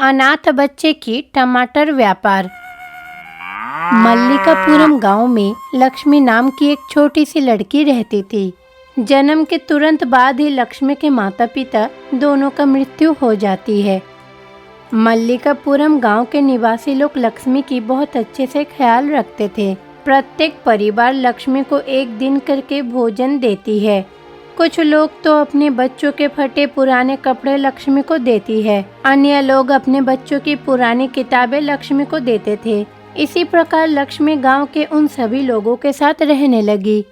अनाथ बच्चे की टमाटर व्यापार। मल्लिकापुरम गांव में लक्ष्मी नाम की एक छोटी सी लड़की रहती थी। जन्म के तुरंत बाद ही लक्ष्मी के माता पिता दोनों का मृत्यु हो जाती है। मल्लिकापुरम गांव के निवासी लोग लक्ष्मी की बहुत अच्छे से ख्याल रखते थे। प्रत्येक परिवार लक्ष्मी को एक दिन करके भोजन देती है। कुछ लोग तो अपने बच्चों के फटे पुराने कपड़े लक्ष्मी को देती है, अन्य लोग अपने बच्चों की पुरानी किताबें लक्ष्मी को देते थे। इसी प्रकार लक्ष्मी गांव के उन सभी लोगों के साथ रहने लगी।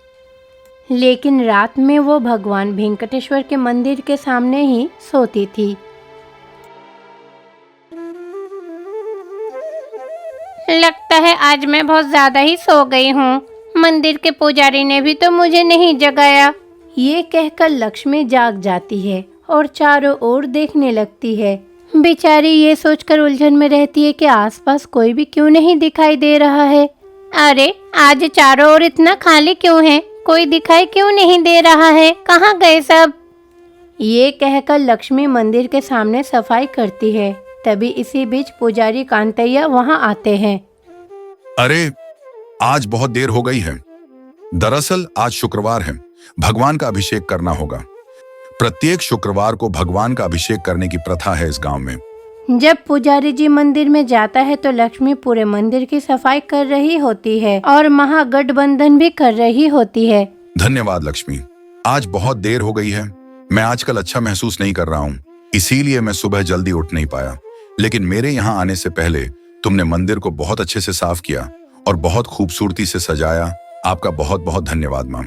लेकिन रात में वो भगवान वेंकटेश्वर के मंदिर के सामने ही सोती थी। लगता है आज मैं बहुत ज्यादा ही सो गई हूँ। मंदिर के पुजारी ने भी तो मुझे नहीं जगाया। ये कहकर लक्ष्मी जाग जाती है और चारों ओर देखने लगती है। बेचारी ये सोचकर उलझन में रहती है कि आसपास कोई भी क्यों नहीं दिखाई दे रहा है। अरे आज चारों ओर इतना खाली क्यों है? कोई दिखाई क्यों नहीं दे रहा है? कहाँ गए सब? ये कहकर लक्ष्मी मंदिर के सामने सफाई करती है। तभी इसी बीच पुजारी कांतैया वहाँ आते हैं। अरे आज बहुत देर हो गई है। दरअसल आज शुक्रवार है, भगवान का अभिषेक करना होगा। प्रत्येक शुक्रवार को भगवान का अभिषेक करने की प्रथा है इस गांव में। जब पुजारी जी मंदिर में जाता है तो लक्ष्मी पूरे मंदिर की सफाई कर रही होती है और महागठबंधन भी कर रही होती है। धन्यवाद लक्ष्मी। आज बहुत देर हो गई है। मैं आजकल अच्छा महसूस नहीं कर रहा हूँ, इसीलिए मैं सुबह जल्दी उठ नहीं पाया। लेकिन मेरे यहाँ आने से पहले तुमने मंदिर को बहुत अच्छे से साफ किया और बहुत खूबसूरती से सजाया। आपका बहुत बहुत धन्यवाद मां।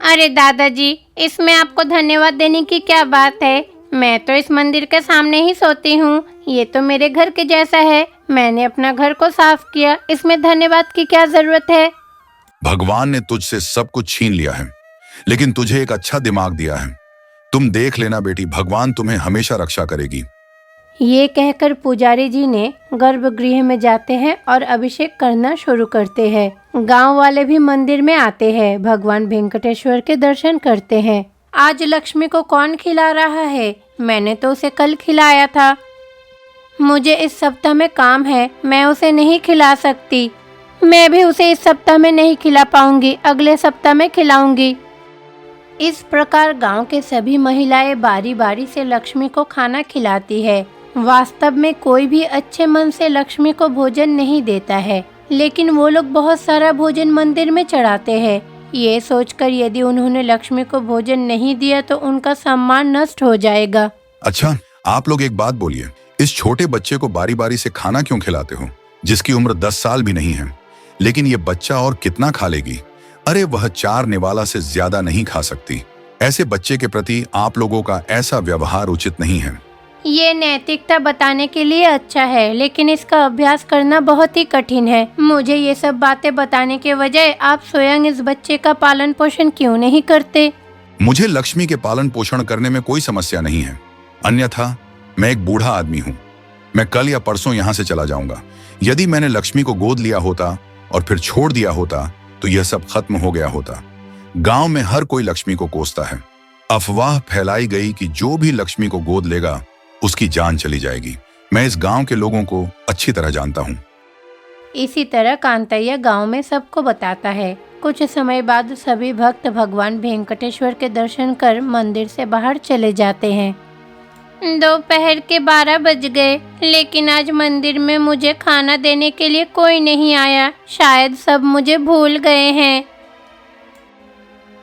अरे दादाजी, इसमें आपको धन्यवाद देने की क्या बात है? मैं तो इस मंदिर के सामने ही सोती हूँ। ये तो मेरे घर के जैसा है। मैंने अपना घर को साफ किया, इसमें धन्यवाद की क्या जरूरत है? भगवान ने तुझसे सब कुछ छीन लिया है, लेकिन तुझे एक अच्छा दिमाग दिया है। तुम देख लेना बेटी, भगवान तुम्हें हमेशा रक्षा करेगी। ये कहकर पुजारी जी ने गर्भगृह में जाते हैं और अभिषेक करना शुरू करते हैं। गांव वाले भी मंदिर में आते हैं, भगवान वेंकटेश्वर के दर्शन करते हैं। आज लक्ष्मी को कौन खिला रहा है? मैंने तो उसे कल खिलाया था। मुझे इस सप्ताह में काम है, मैं उसे नहीं खिला सकती। मैं भी उसे इस सप्ताह में नहीं खिला पाऊंगी, अगले सप्ताह में खिलाऊंगी। इस प्रकार गांव के सभी महिलाएं बारी बारी से लक्ष्मी को खाना खिलाती है। वास्तव में कोई भी अच्छे मन से लक्ष्मी को भोजन नहीं देता है, लेकिन वो लोग बहुत सारा भोजन मंदिर में चढ़ाते हैं, ये सोचकर यदि उन्होंने लक्ष्मी को भोजन नहीं दिया तो उनका सम्मान नष्ट हो जाएगा। अच्छा, आप लोग एक बात बोलिए, इस छोटे बच्चे को बारी बारी से खाना क्यों खिलाते हो, जिसकी उम्र 10 साल भी नहीं है? लेकिन ये बच्चा और कितना खा लेगी? अरे वह 4 निवाला से ज्यादा नहीं खा सकती। ऐसे बच्चे के प्रति आप लोगों का ऐसा व्यवहार उचित नहीं है। ये नैतिकता बताने के लिए अच्छा है, लेकिन इसका अभ्यास करना बहुत ही कठिन है। मुझे ये सब बातें बताने के बजाय आप स्वयं इस बच्चे का पालन पोषण क्यों नहीं करते? मुझे लक्ष्मी के पालन पोषण करने में कोई समस्या नहीं है, अन्यथा मैं एक बूढ़ा आदमी हूँ। मैं कल या परसों यहाँ से चला जाऊंगा। यदि मैंने लक्ष्मी को गोद लिया होता और फिर छोड़ दिया होता तो यह सब खत्म हो गया होता। गांव में हर कोई लक्ष्मी को कोसता है। अफवाह फैलाई गई कि जो भी लक्ष्मी को गोद लेगा उसकी जान चली जाएगी। मैं इस गांव के लोगों को अच्छी तरह जानता हूँ। इसी तरह कांतैया गांव में सबको बताता है। कुछ समय बाद सभी भक्त भगवान वेंकटेश्वर के दर्शन कर मंदिर से बाहर चले जाते हैं। दोपहर के 12 बज गए, लेकिन आज मंदिर में मुझे खाना देने के लिए कोई नहीं आया। शायद सब मुझे भूल गए हैं।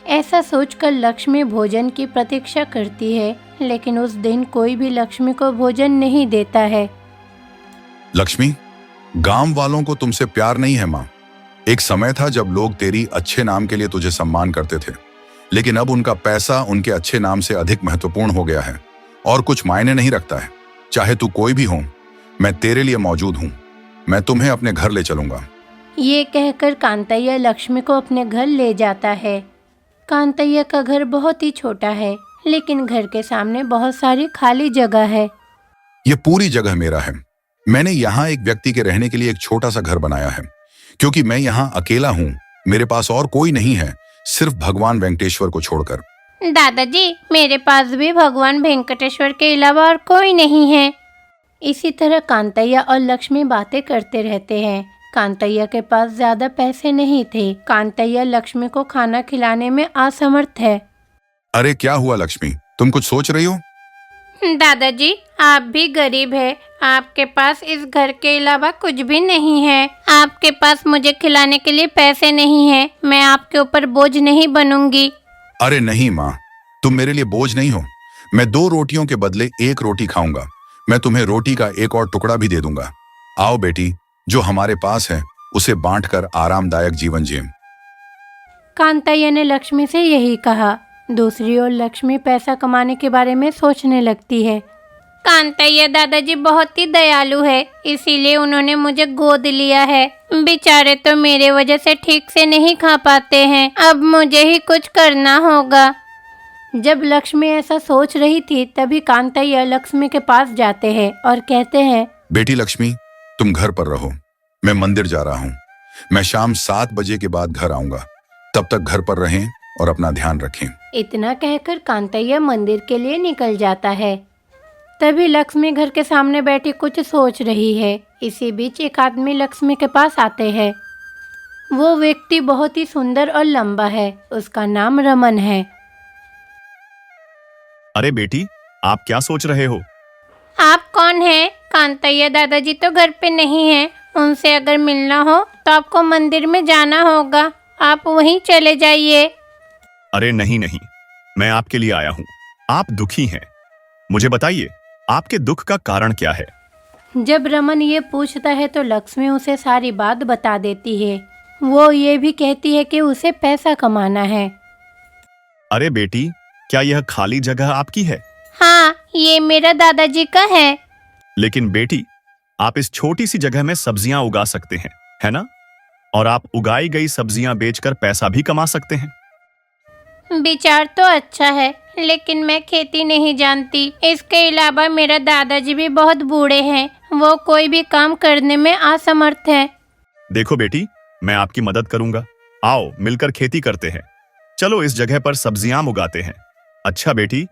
ऐसा सोचकर लक्ष्मी भोजन की प्रतीक्षा करती है, लेकिन उस दिन कोई भी लक्ष्मी को भोजन नहीं देता है। लक्ष्मी, गांव वालों को तुमसे प्यार नहीं है माँ। एक समय था जब लोग तेरी अच्छे नाम के लिए तुझे सम्मान करते थे, लेकिन अब उनका पैसा उनके अच्छे नाम से अधिक महत्वपूर्ण हो गया है और कुछ मायने नहीं रखता है। चाहे तू कोई भी हो, मैं तेरे लिए मौजूद हूँ। मैं तुम्हें अपने घर ले चलूंगा। ये कहकर कांतैया लक्ष्मी को अपने घर ले जाता है। कांतैया का घर बहुत ही छोटा है, लेकिन घर के सामने बहुत सारी खाली जगह है। ये पूरी जगह मेरा है। मैंने यहाँ एक व्यक्ति के रहने के लिए एक छोटा सा घर बनाया है, क्योंकि मैं यहाँ अकेला हूँ। मेरे पास और कोई नहीं है, सिर्फ भगवान वेंकटेश्वर को छोड़कर। दादाजी, मेरे पास भी भगवान वेंकटेश्वर के अलावा और कोई नहीं है। इसी तरह कांतैया और लक्ष्मी बातें करते रहते हैं। कांतैया के पास ज्यादा पैसे नहीं थे। कांतैया लक्ष्मी को खाना खिलाने में असमर्थ है। अरे क्या हुआ लक्ष्मी, तुम कुछ सोच रही हो? दादाजी, आप भी गरीब है। आपके पास इस घर के अलावा कुछ भी नहीं है। आपके पास मुझे खिलाने के लिए पैसे नहीं है। मैं आपके ऊपर बोझ नहीं बनूंगी। अरे नहीं माँ, तुम मेरे लिए बोझ नहीं हो। मैं 2 रोटियों के बदले 1 रोटी खाऊंगा। मैं तुम्हें रोटी का एक और टुकड़ा भी दे दूंगा। आओ बेटी, जो हमारे पास है उसे बांटकर आरामदायक जीवन जिएं। कांतैया ने लक्ष्मी से यही कहा। दूसरी ओर लक्ष्मी पैसा कमाने के बारे में सोचने लगती है। कांतैया दादाजी बहुत ही दयालु है, इसीलिए उन्होंने मुझे गोद लिया है। बेचारे तो मेरे वजह से ठीक से नहीं खा पाते हैं। अब मुझे ही कुछ करना होगा। जब लक्ष्मी ऐसा सोच रही थी तभी कांतैया लक्ष्मी के पास जाते हैं और कहते हैं, बेटी लक्ष्मी, तुम घर पर रहो। मैं मंदिर जा रहा हूँ। मैं शाम 7 बजे के बाद घर आऊंगा। तब तक घर पर रहें और अपना ध्यान रखें। इतना कहकर कांतैया मंदिर के लिए निकल जाता है। तभी लक्ष्मी घर के सामने बैठी कुछ सोच रही है। इसी बीच एक आदमी लक्ष्मी के पास आते हैं। वो व्यक्ति बहुत ही सुंदर और लंबा है। उसका नाम रमन है। अरे बेटी, आप क्या सोच रहे हो? आप कौन हैं? कांतैया दादाजी तो घर पे नहीं हैं। उनसे अगर मिलना हो तो आपको मंदिर में जाना होगा। आप वहीं चले जाइए। अरे नहीं नहीं, मैं आपके लिए आया हूँ। आप दुखी हैं। मुझे बताइए, आपके दुख का कारण क्या है? जब रमन ये पूछता है तो लक्ष्मी उसे सारी बात बता देती है। वो ये भी कहती है कि उसे पैसा कमाना है। अरे बेटी, क्या यह खाली जगह आपकी है? हाँ, ये मेरा दादाजी का है। लेकिन बेटी, आप इस छोटी सी जगह में सब्जियां उगा सकते हैं, है ना? और आप उगाई गई सब्जियां बेचकर पैसा भी कमा सकते हैं। विचार तो अच्छा है, लेकिन मैं खेती नहीं जानती। इसके अलावा मेरा दादाजी भी बहुत बूढ़े हैं। वो कोई भी काम करने में असमर्थ है। देखो बेटी, मैं आपकी मदद करूंगा। आओ मिलकर खेती करते हैं। चलो इस जगह पर सब्जियां उगाते हैं। अच्छा बेटी,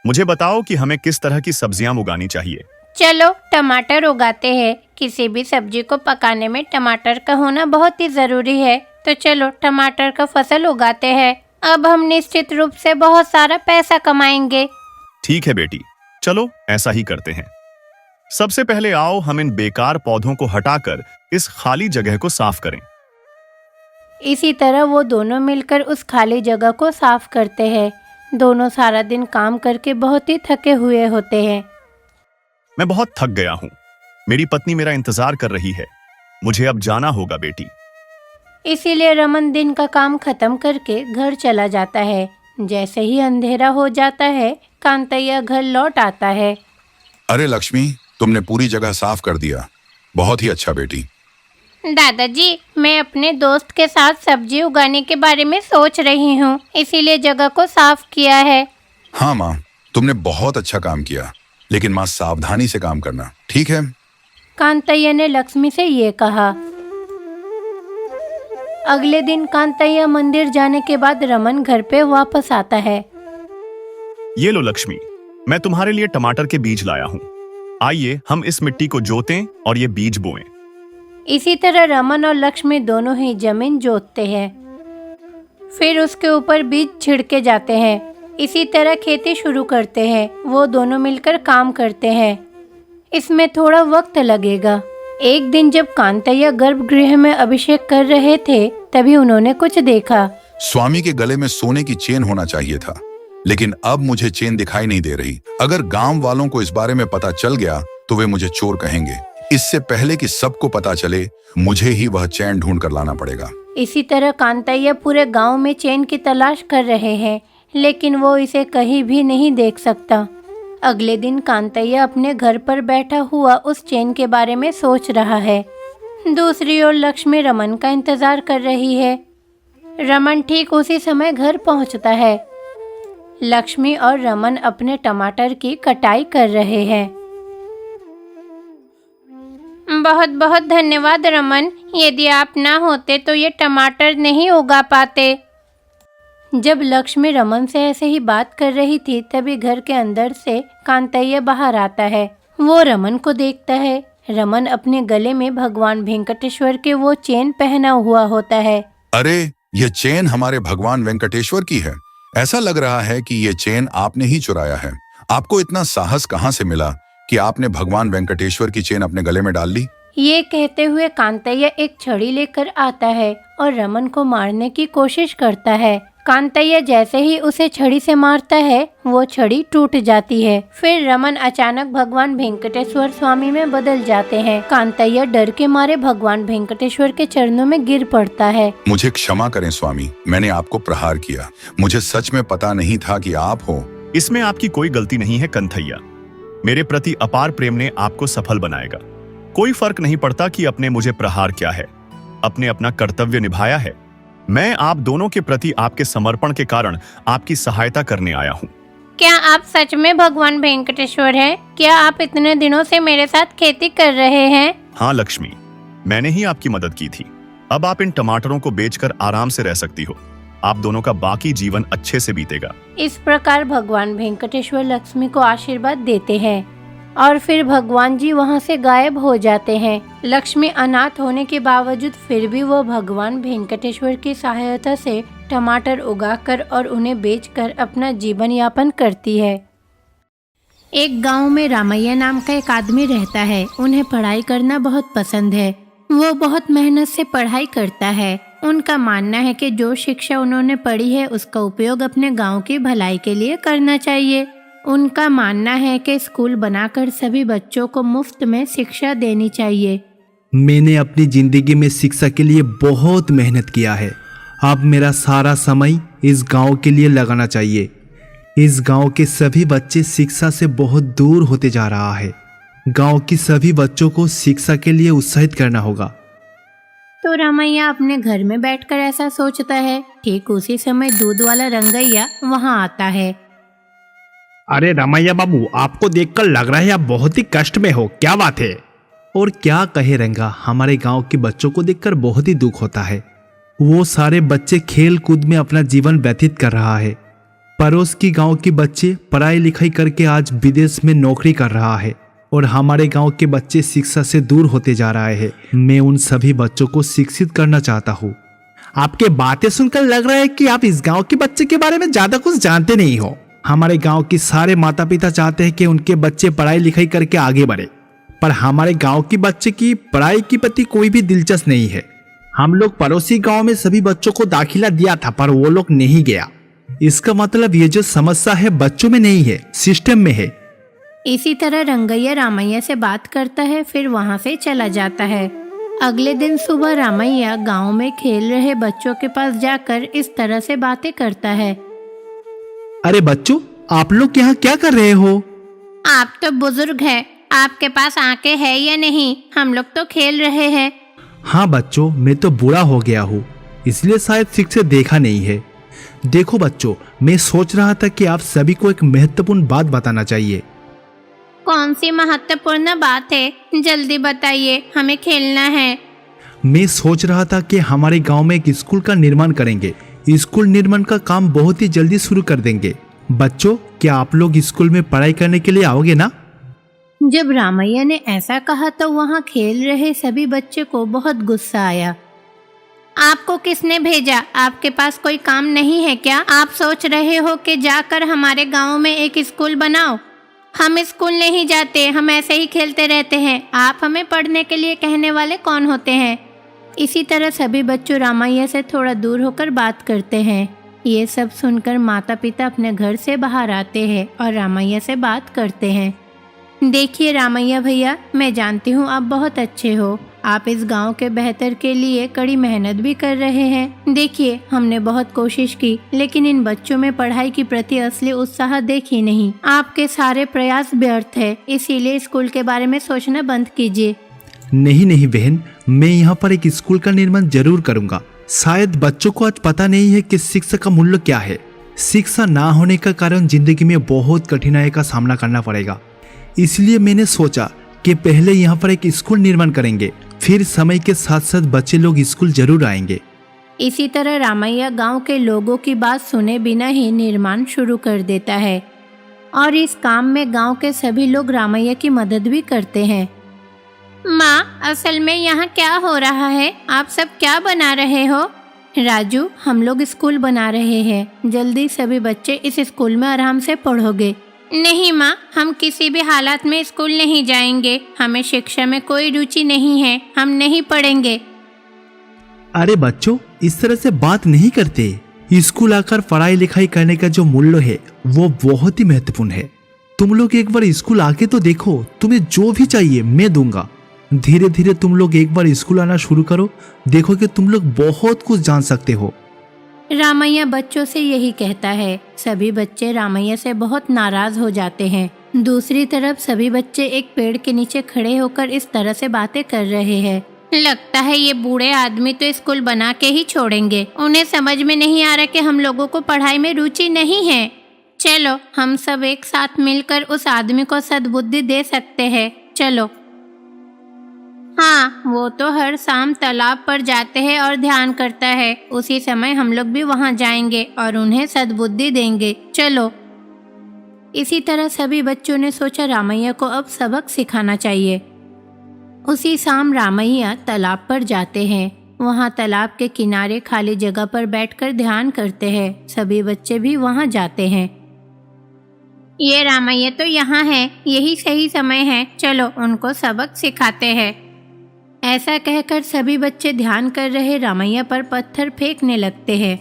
मुझे बताओ कि हमें किस तरह की सब्जियां उगानी चाहिए। चलो टमाटर उगाते हैं। किसी भी सब्जी को पकाने में टमाटर का होना बहुत ही जरूरी है। तो चलो टमाटर का फसल उगाते हैं। अब हम निश्चित रूप से बहुत सारा पैसा कमाएंगे। ठीक है बेटी, चलो ऐसा ही करते हैं। सबसे पहले आओ हम इन बेकार पौधों को हटाकर इस खाली जगह को साफ करें। इसी तरह वो दोनों मिलकर उस खाली जगह को साफ करते हैं। दोनों सारा दिन काम करके बहुत ही थके हुए होते हैं। मैं बहुत थक गया हूँ। मेरी पत्नी मेरा इंतजार कर रही है। मुझे अब जाना होगा बेटी। इसीलिए रमन दिन का काम खत्म करके घर चला जाता है। जैसे ही अंधेरा हो जाता है कांतैया घर लौट आता है। अरे लक्ष्मी, तुमने पूरी जगह साफ कर दिया। बहुत ही अच्छा बेटी। दादाजी, मैं अपने दोस्त के साथ सब्जी उगाने के बारे में सोच रही हूँ, इसीलिए जगह को साफ किया है। हाँ माँ, तुमने बहुत अच्छा काम किया। लेकिन माँ, सावधानी से काम करना, ठीक है? कांतैया ने लक्ष्मी से ये कहा। अगले दिन कांतैया मंदिर जाने के बाद रमन घर पे वापस आता है। ये लो लक्ष्मी, मैं तुम्हारे लिए टमाटर के बीज लाया हूँ। आइए हम इस मिट्टी को जोतें और ये बीज बोएं। इसी तरह रमन और लक्ष्मी दोनों ही जमीन जोतते हैं। फिर उसके ऊपर बीज छिड़के जाते हैं। इसी तरह खेती शुरू करते हैं। वो दोनों मिलकर काम करते हैं। इसमें थोड़ा वक्त लगेगा। एक दिन जब कांतैया गर्भगृह में अभिषेक कर रहे थे तभी उन्होंने कुछ देखा। स्वामी के गले में सोने की चेन होना चाहिए था, लेकिन अब मुझे चेन दिखाई नहीं दे रही। अगर गांव वालों को इस बारे में पता चल गया तो वे मुझे चोर कहेंगे। इससे पहले कि सबको पता चले, मुझे ही वह चैन ढूंढ कर लाना पड़ेगा। इसी तरह कांतैया पूरे गांव में चैन की तलाश कर रहे हैं, लेकिन वो इसे कहीं भी नहीं देख सकता। अगले दिन कांतैया अपने घर पर बैठा हुआ उस चैन के बारे में सोच रहा है। दूसरी ओर लक्ष्मी रमन का इंतजार कर रही है। रमन ठीक उसी समय घर पहुंचता है। लक्ष्मी और रमन अपने टमाटर की कटाई कर रहे हैं। बहुत बहुत धन्यवाद रमन। यदि आप ना होते तो ये टमाटर नहीं उगा पाते। जब लक्ष्मी रमन से ऐसे ही बात कर रही थी तभी घर के अंदर से कांतैया बाहर आता है। वो रमन को देखता है। रमन अपने गले में भगवान वेंकटेश्वर के वो चेन पहना हुआ होता है। अरे, ये चेन हमारे भगवान वेंकटेश्वर की है। ऐसा लग रहा है कि ये चेन आपने ही चुराया है। आपको इतना साहस कहाँ से मिला कि आपने भगवान वेंकटेश्वर की चेन अपने गले में डाल ली? ये कहते हुए कांतैया एक छड़ी लेकर आता है और रमन को मारने की कोशिश करता है। कांतैया जैसे ही उसे छड़ी से मारता है, वो छड़ी टूट जाती है। फिर रमन अचानक भगवान वेंकटेश्वर स्वामी में बदल जाते हैं। कांतैया डर के मारे भगवान वेंकटेश्वर के चरणों में गिर पड़ता है। मुझे क्षमा करें स्वामी, मैंने आपको प्रहार किया। मुझे सच में पता नहीं था कि आप हो। इसमें आपकी कोई गलती नहीं है कन्हैया। मेरे प्रति अपार प्रेम ने आपको सफल बनाएगा। कोई फर्क नहीं पड़ता कि आपने मुझे प्रहार किया है, आपने अपना कर्तव्य निभाया है। मैं आप दोनों के प्रति आपके समर्पण के कारण आपकी सहायता करने आया हूँ। क्या आप सच में भगवान वेंकटेश्वर हैं? क्या आप इतने दिनों से मेरे साथ खेती कर रहे हैं? हाँ लक्ष्मी, मैंने ही आपकी मदद की थी। अब आप इन टमाटरों को बेचकर आराम से रह सकती हो। आप दोनों का बाकी जीवन अच्छे से बीतेगा। इस प्रकार भगवान वेंकटेश्वर लक्ष्मी को आशीर्वाद देते हैं और फिर भगवान जी वहाँ से गायब हो जाते हैं। लक्ष्मी अनाथ होने के बावजूद फिर भी वो भगवान वेंकटेश्वर की सहायता से टमाटर उगाकर और उन्हें बेचकर अपना जीवन यापन करती है। एक गांव में रामैया नाम का एक आदमी रहता है। उन्हें पढ़ाई करना बहुत पसंद है। वो बहुत मेहनत से पढ़ाई करता है। उनका मानना है कि जो शिक्षा उन्होंने पढ़ी है उसका उपयोग अपने गांव की भलाई के लिए करना चाहिए। उनका मानना है कि स्कूल बनाकर सभी बच्चों को मुफ्त में शिक्षा देनी चाहिए। मैंने अपनी जिंदगी में शिक्षा के लिए बहुत मेहनत किया है। अब मेरा सारा समय इस गांव के लिए लगाना चाहिए। इस गांव के सभी बच्चे शिक्षा से बहुत दूर होते जा रहा है। गांव की सभी बच्चों को शिक्षा के लिए उत्साहित करना होगा। तो रामैया अपने घर में बैठकर ऐसा सोचता है। ठीक उसी समय दूध वाला रंगैया वहाँ आता है। अरे रामैया बाबू, आपको देखकर लग रहा है आप बहुत ही कष्ट में हो। क्या बात है? और क्या कहे रंगा, हमारे गांव के बच्चों को देखकर बहुत ही दुख होता है। वो सारे बच्चे खेल कूद में अपना जीवन व्यतीत कर रहा है। पड़ोस की गांव के बच्चे पढ़ाई लिखाई करके आज विदेश में नौकरी कर रहा है और हमारे गांव के बच्चे शिक्षा से दूर होते जा रहे हैं। मैं उन सभी बच्चों को शिक्षित करना चाहता हूँ। आपके बातें सुनकर लग रहा है कि आप इस गांव के बच्चे के बारे में ज्यादा कुछ जानते नहीं हो। हमारे गांव के सारे माता पिता चाहते हैं कि उनके बच्चे पढ़ाई लिखाई करके आगे बढ़े, पर हमारे गांव के बच्चे की पढ़ाई के प्रति कोई भी दिलचस्प नहीं है। हम लोग पड़ोसी गांव में सभी बच्चों को दाखिला दिया था, पर वो लोग नहीं गया। इसका मतलब ये जो समस्या है बच्चों में नहीं है, सिस्टम में है। इसी तरह रंगैया रामैया से बात करता है, फिर वहाँ से चला जाता है। अगले दिन सुबह रामैया गांव में खेल रहे बच्चों के पास जाकर इस तरह से बातें करता है। अरे बच्चों, आप लोग यहाँ क्या कर रहे हो? आप तो बुजुर्ग हैं, आपके पास आंखें हैं या नहीं? हम लोग तो खेल रहे हैं। हाँ बच्चों, मैं तो बूढ़ा हो गया हूँ, इसलिए शायद ठीक से देखा नहीं है। देखो बच्चों, मैं सोच रहा था कि आप सभी को एक महत्वपूर्ण बात बताना चाहिए। कौन सी महत्वपूर्ण बात है? जल्दी बताइए, हमें खेलना है। मैं सोच रहा था कि हमारे गांव में एक स्कूल का निर्माण करेंगे। स्कूल निर्माण का काम बहुत ही जल्दी शुरू कर देंगे। बच्चों, क्या आप लोग स्कूल में पढ़ाई करने के लिए आओगे ना? जब रामैया ने ऐसा कहा तो वहाँ खेल रहे सभी बच्चे को बहुत गुस्सा आया। आपको किसने भेजा? आपके पास कोई काम नहीं है क्या? आप सोच रहे हो कि जाकर हमारे गांव में एक स्कूल बनाओ? हम स्कूल नहीं जाते, हम ऐसे ही खेलते रहते हैं। आप हमें पढ़ने के लिए कहने वाले कौन होते हैं? इसी तरह सभी बच्चों रामैया से थोड़ा दूर होकर बात करते हैं। ये सब सुनकर माता पिता अपने घर से बाहर आते हैं और रामैया से बात करते हैं। देखिए रामैया भैया, मैं जानती हूँ आप बहुत अच्छे हो। आप इस गांव के बेहतर के लिए कड़ी मेहनत भी कर रहे हैं। देखिए, हमने बहुत कोशिश की, लेकिन इन बच्चों में पढ़ाई के प्रति असली उत्साह देखी नहीं। आपके सारे प्रयास व्यर्थ है, इसीलिए स्कूल के बारे में सोचना बंद कीजिए। नहीं नहीं बहन, मैं यहाँ पर एक स्कूल का निर्माण जरूर करूँगा। शायद बच्चों को आज पता नहीं है कि शिक्षा का मूल्य क्या है। शिक्षा ना होने का कारण जिंदगी में बहुत कठिनाई का सामना करना पड़ेगा। इसलिए मैंने सोचा कि पहले यहाँ पर एक स्कूल निर्माण करेंगे, फिर समय के साथ साथ बच्चे लोग स्कूल जरूर आएंगे। इसी तरह रामैया गांव के लोगों की बात सुने बिना ही निर्माण शुरू कर देता है। और इस काम में गांव के सभी लोग रामैया की मदद भी करते हैं। माँ, असल में यहाँ क्या हो रहा है? आप सब क्या बना रहे हो? राजू, हम लोग स्कूल बना रहे हैं। जल्दी सभी बच्चे इस स्कूल में आराम से पढ़ोगे। नहीं माँ, हम किसी भी हालात में स्कूल नहीं जाएंगे। हमें शिक्षा में कोई रुचि नहीं है, हम नहीं पढ़ेंगे। अरे बच्चों, इस तरह से बात नहीं करते। स्कूल आकर पढ़ाई लिखाई करने का जो मूल्य है वो बहुत ही महत्वपूर्ण है। तुम लोग एक बार स्कूल आके तो देखो, तुम्हें जो भी चाहिए मैं दूंगा। धीरे धीरे तुम लोग एक बार स्कूल आना शुरू करो, देखो कि तुम लोग बहुत कुछ जान सकते हो। रामैया बच्चों से यही कहता है। सभी बच्चे रामैया से बहुत नाराज हो जाते हैं। दूसरी तरफ सभी बच्चे एक पेड़ के नीचे खड़े होकर इस तरह से बातें कर रहे हैं। लगता है ये बूढ़े आदमी तो स्कूल बना के ही छोड़ेंगे। उन्हें समझ में नहीं आ रहा कि हम लोगों को पढ़ाई में रुचि नहीं है। चलो, हम सब एक साथ मिलकर उस आदमी को सद्बुद्धि दे सकते हैं। चलो। हाँ, वो तो हर शाम तालाब पर जाते हैं और ध्यान करता है। उसी समय हम लोग भी वहाँ जाएंगे और उन्हें सद्बुद्धि देंगे। चलो। इसी तरह सभी बच्चों ने सोचा रामैया को अब सबक सिखाना चाहिए। उसी शाम रामैया तालाब पर जाते हैं। वहाँ तालाब के किनारे खाली जगह पर बैठकर ध्यान करते हैं। सभी बच्चे भी वहाँ जाते हैं। ये रामैया तो यहाँ है, यही सही समय है। चलो, उनको सबक सिखाते हैं। ऐसा कहकर सभी बच्चे ध्यान कर रहे रामैया पर पत्थर फेंकने लगते हैं।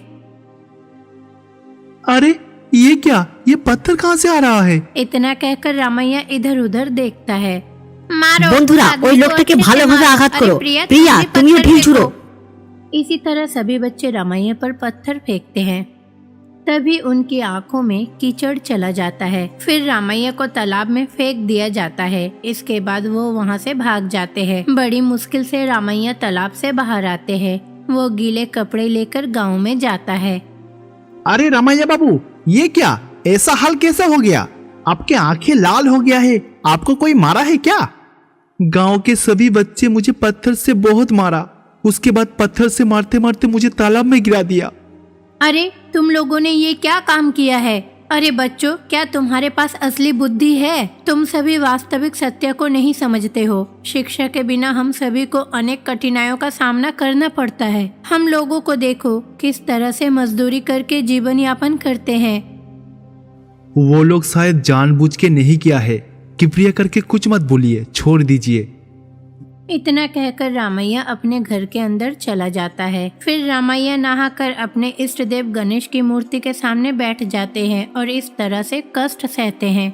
अरे ये क्या? ये पत्थर कहाँ से आ रहा है? इतना कहकर रामैया इधर उधर देखता है। मारो বন্ধুরা ওই লোকটাকে ভালোভাবে আঘাত করো। প্রিয়া তুমিও ঢিল ছুড়ো। इसी तरह सभी बच्चे रामैया पर पत्थर फेंकते हैं। तभी उनकी आंखों में कीचड़ चला जाता है। फिर रामैया को तालाब में फेंक दिया जाता है। इसके बाद वो वहाँ से भाग जाते हैं। बड़ी मुश्किल से रामैया तालाब से बाहर आते हैं। वो गीले कपड़े लेकर गांव में जाता है। अरे रामैया बाबू, ये क्या? ऐसा हाल कैसा हो गया? आपके आंखें लाल हो गया है। आपको कोई मारा है क्या? गांव के सभी बच्चे मुझे पत्थर से बहुत मारा। उसके बाद पत्थर से मारते मारते मुझे तालाब में गिरा दिया। अरे तुम लोगों ने ये क्या काम किया है? अरे बच्चों, क्या तुम्हारे पास असली बुद्धि है? तुम सभी वास्तविक सत्य को नहीं समझते हो। शिक्षा के बिना हम सभी को अनेक कठिनाइयों का सामना करना पड़ता है। हम लोगों को देखो किस तरह से मजदूरी करके जीवन यापन करते हैं। वो लोग शायद जानबूझ के नहीं किया है। कृपया करके कुछ मत बोलिए, छोड़ दीजिए। इतना कहकर रामैया अपने घर के अंदर चला जाता है। फिर रामैया नहाकर अपने इष्ट देव गणेश की मूर्ति के सामने बैठ जाते हैं और इस तरह से कष्ट सहते हैं।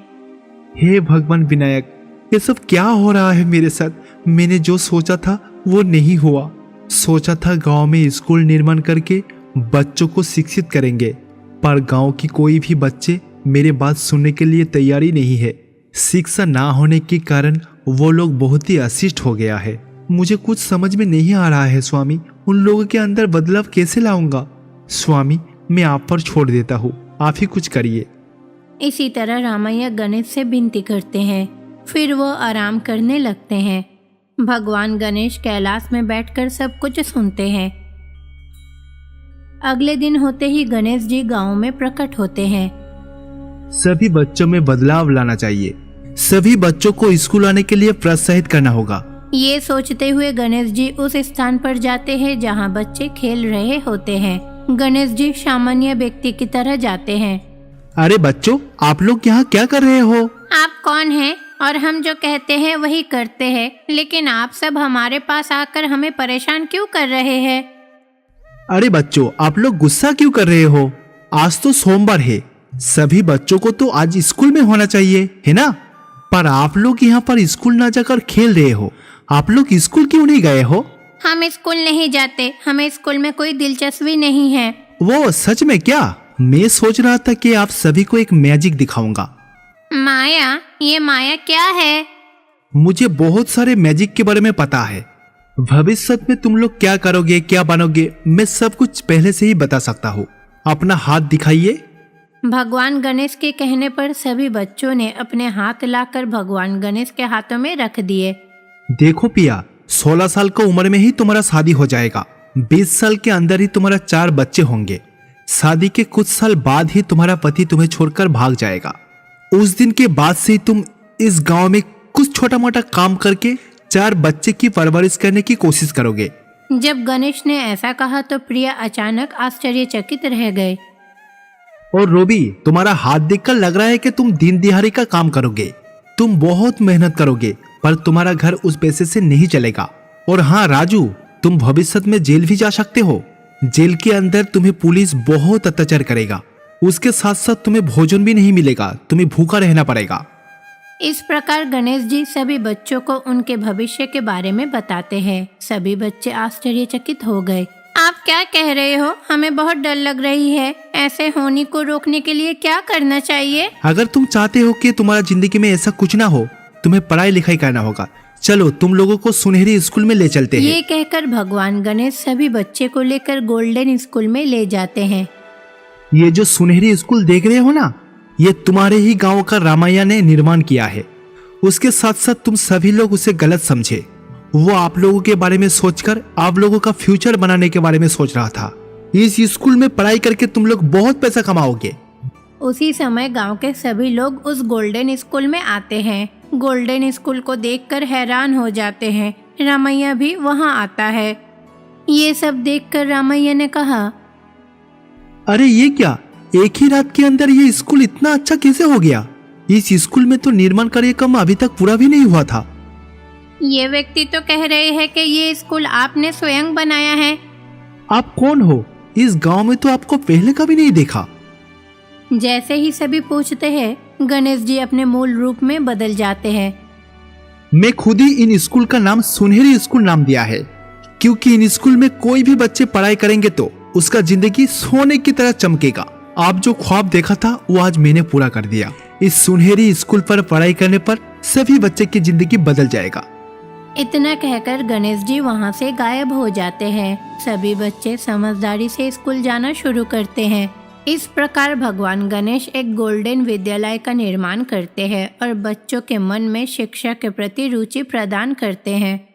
हे भगवान विनायक, ये सब क्या हो रहा है मेरे साथ? मैंने जो सोचा था वो नहीं हुआ। सोचा था गांव में स्कूल निर्माण करके बच्चों को शिक्षित करेंगे, पर गांव की कोई भी बच्चे मेरे बात सुनने के लिए तैयारी नहीं है। शिक्षा ना होने के कारण वो लोग बहुत ही अशिष्ट हो गया है। मुझे कुछ समझ में नहीं आ रहा है स्वामी। उन लोगों के अंदर बदलाव कैसे लाऊंगा? स्वामी, मैं आप पर छोड़ देता हूँ, आप ही कुछ करिए। इसी तरह रामैया गणेश से विनती करते हैं। फिर वो आराम करने लगते हैं। भगवान गणेश कैलाश में बैठकर सब कुछ सुनते हैं। अगले दिन होते ही गणेश जी गांव में प्रकट होते हैं। सभी बच्चों में बदलाव लाना चाहिए। सभी बच्चों को स्कूल आने के लिए प्रोत्साहित करना होगा। ये सोचते हुए गणेश जी उस स्थान पर जाते हैं जहाँ बच्चे खेल रहे होते हैं। गणेश जी सामान्य व्यक्ति की तरह जाते हैं। अरे बच्चों, आप लोग यहाँ क्या कर रहे हो? आप कौन हैं? और हम जो कहते हैं वही करते हैं, लेकिन आप सब हमारे पास आकर हमें परेशान क्यों कर रहे हैं? अरे बच्चों, आप लोग गुस्सा क्यों कर रहे हो? आज तो सोमवार है। सभी बच्चों को तो आज स्कूल में होना चाहिए, है ना? पर आप लोग यहाँ पर स्कूल ना जाकर खेल रहे हो। आप लोग स्कूल क्यों नहीं गए हो? हम स्कूल नहीं जाते, हमें स्कूल में कोई दिलचस्पी नहीं है। वो सच में क्या? मैं सोच रहा था कि आप सभी को एक मैजिक दिखाऊंगा। माया? ये माया क्या है? मुझे बहुत सारे मैजिक के बारे में पता है। भविष्य में तुम लोग क्या करोगे, क्या बनोगे, मैं सब कुछ पहले से ही बता सकता हूँ। अपना हाथ दिखाइए। भगवान गणेश के कहने पर सभी बच्चों ने अपने हाथ लाकर भगवान गणेश के हाथों में रख दिए। देखो पिया, 16 साल की उम्र में ही तुम्हारा शादी हो जाएगा। 20 साल के अंदर ही तुम्हारा 4 बच्चे होंगे। शादी के कुछ साल बाद ही तुम्हारा पति तुम्हें छोड़कर भाग जाएगा। उस दिन के बाद से तुम इस गांव में कुछ छोटा मोटा काम करके 4 बच्चे की परवरिश करने की कोशिश करोगे। जब गणेश ने ऐसा कहा तो प्रिया अचानक आश्चर्यचकित रह गए। और रोबी, तुम्हारा हाथ देखकर लग रहा है कि तुम दिन दिहाड़ी का काम करोगे। तुम बहुत मेहनत करोगे, पर तुम्हारा घर उस पैसे से नहीं चलेगा। और हाँ राजू, तुम भविष्य में जेल भी जा सकते हो। जेल के अंदर तुम्हें पुलिस बहुत अत्याचार करेगा। उसके साथ साथ तुम्हें भोजन भी नहीं मिलेगा, तुम्हें भूखा रहना पड़ेगा। इस प्रकार गणेश जी सभी बच्चों को उनके भविष्य के बारे में बताते हैं। सभी बच्चे आश्चर्यचकित हो गए। आप क्या कह रहे हो? हमें बहुत डर लग रही है। ऐसे होने को रोकने के लिए क्या करना चाहिए? अगर तुम चाहते हो कि तुम्हारा जिंदगी में ऐसा कुछ ना हो, तुम्हें पढ़ाई लिखाई करना होगा। चलो तुम लोगों को सुनहरी स्कूल में ले चलते हैं। ये कहकर भगवान गणेश सभी बच्चे को लेकर गोल्डन स्कूल में ले जाते हैं। ये जो सुनहरी स्कूल देख रहे हो ना, ये तुम्हारे ही गांव का रामैया ने निर्माण किया है। उसके साथ साथ तुम सभी लोग उसे गलत समझे। वो आप लोगों के बारे में सोचकर आप लोगों का फ्यूचर बनाने के बारे में सोच रहा था। इस स्कूल में पढ़ाई करके तुम लोग बहुत पैसा कमाओगे। उसी समय गांव के सभी लोग उस गोल्डन स्कूल में आते हैं। गोल्डन स्कूल को देखकर हैरान हो जाते हैं। रामैया भी वहां आता है। ये सब देखकर रामैया ने कहा, अरे ये क्या, एक ही रात के अंदर ये स्कूल इतना अच्छा कैसे हो गया? इस स्कूल में तो निर्माण कार्य काम अभी तक पूरा भी नहीं हुआ था। ये व्यक्ति तो कह रहे हैं कि ये स्कूल आपने स्वयं बनाया है। आप कौन हो? इस गांव में तो आपको पहले कभी नहीं देखा। जैसे ही सभी पूछते हैं, गणेश जी अपने मूल रूप में बदल जाते हैं। मैं खुद ही इन स्कूल का नाम सुनहरी स्कूल नाम दिया है, क्योंकि इन स्कूल में कोई भी बच्चे पढ़ाई करेंगे तो उसका जिंदगी सोने की तरह चमकेगा। आप जो ख्वाब देखा था वो आज मैंने पूरा कर दिया। इस सुनहरी स्कूल पर पढ़ाई करने पर सभी बच्चे की जिंदगी बदल जाएगा। इतना कहकर गणेश जी वहां से गायब हो जाते हैं। सभी बच्चे समझदारी से स्कूल जाना शुरू करते हैं। इस प्रकार भगवान गणेश एक गोल्डन विद्यालय का निर्माण करते हैं और बच्चों के मन में शिक्षा के प्रति रुचि प्रदान करते हैं।